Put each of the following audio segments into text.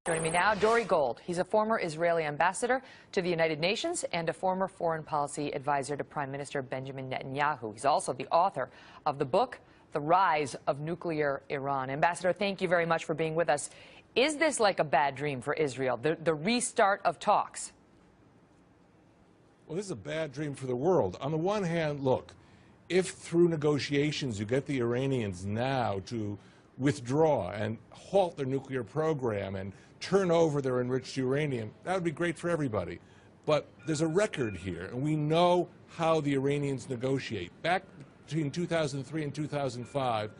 Joining me now, Dore. He's a former Israeli ambassador to the United Nations and a former foreign policy advisor to Prime Minister Benjamin Netanyahu. He's also the author of the book, The Rise of Nuclear Iran. Ambassador, thank you very much for being with us. Is this like a bad dream for Israel, the restart of talks? Well, this is a bad dream for the world. On the one hand, look, if through negotiations you get the Iranians now to withdraw and halt their nuclear program and turn over their enriched uranium, that would be great for everybody. But there's a record here, and we know how the Iranians negotiate. Back between 2003 and 2005,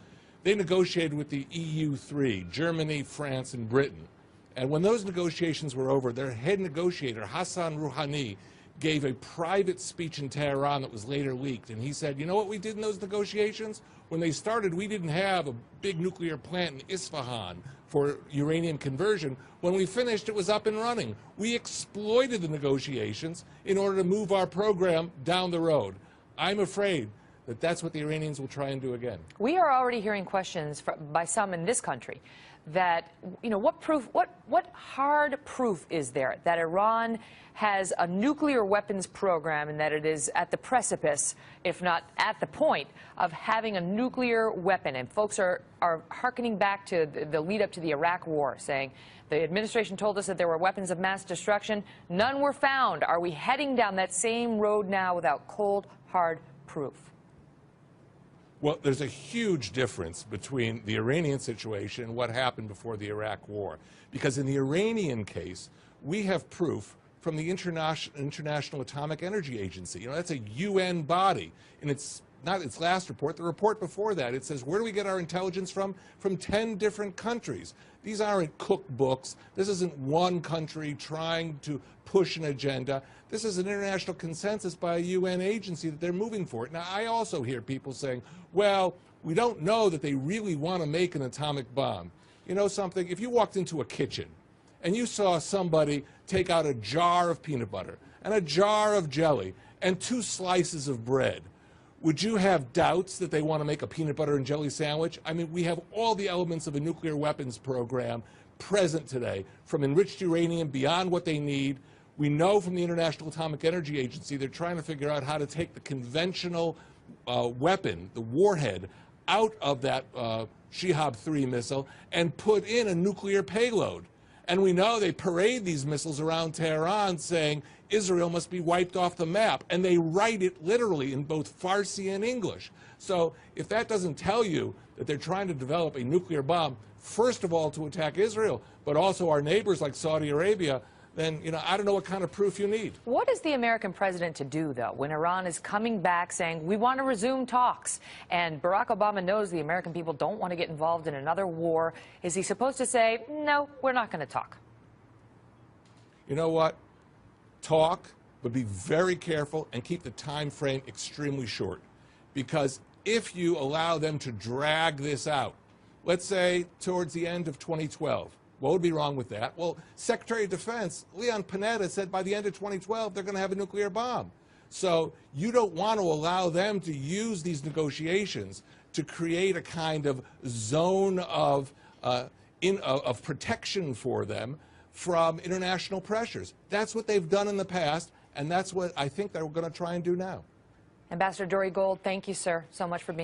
they negotiated with the EU3, Germany, France, and Britain. And when those negotiations were over, their head negotiator, Hassan Rouhani, gave a private speech in Tehran that was later leaked. And he said, you know what we did in those negotiations? When they started, we didn't have a big nuclear plant in Isfahan for uranium conversion. When we finished, it was up and running. We exploited the negotiations in order to move our program down the road. I'm afraid that that's what the Iranians will try and do again. We are already hearing questions by some in this country that, you know, what hard proof is there that Iran has a nuclear weapons program and that it is at the precipice, if not at the point, of having a nuclear weapon? And folks are hearkening back to the lead up to the Iraq war, saying the administration told us that there were weapons of mass destruction. None were found. Are we heading down that same road now without cold, hard proof? Well, there's a huge difference between the Iranian situation and what happened before the Iraq war. Because in the Iranian case, we have proof from the International Atomic Energy Agency. You know, that's a UN body. And it's not its last report, the report before that, it says, where do we get our intelligence from? From 10 different countries. These aren't cookbooks. This isn't one country trying to push an agenda. This is an international consensus by a UN agency that they're moving for it. Now, I also hear people saying, well, we don't know that they really want to make an atomic bomb. You know something? If you walked into a kitchen and you saw somebody take out a jar of peanut butter and a jar of jelly and 2 slices of bread, would you have doubts that they want to make a peanut butter and jelly sandwich? I mean, we have all the elements of a nuclear weapons program present today, from enriched uranium beyond what they need. We know from the International Atomic Energy Agency they're trying to figure out how to take the conventional weapon, the warhead, out of that Shihab-3 missile and put in a nuclear payload. And we know they parade these missiles around Tehran saying Israel must be wiped off the map. And they write it literally in both Farsi and English. So if that doesn't tell you that they're trying to develop a nuclear bomb, first of all to attack Israel, but also our neighbors like Saudi Arabia, then, you know, I don't know what kind of proof you need. What is the American president to do, though, when Iran is coming back saying, we want to resume talks, and Barack Obama knows the American people don't want to get involved in another war? Is he supposed to say, no, we're not going to talk? You know what? Talk, but be very careful and keep the time frame extremely short. Because if you allow them to drag this out, let's say towards the end of 2012, what would be wrong with that? Well, Secretary of Defense Leon Panetta said by the end of 2012 they're going to have a nuclear bomb. So you don't want to allow them to use these negotiations to create a kind of zone of protection for them from international pressures. That's what they've done in the past, and that's what I think they're going to try and do now. Ambassador Dore, thank you, sir, so much for being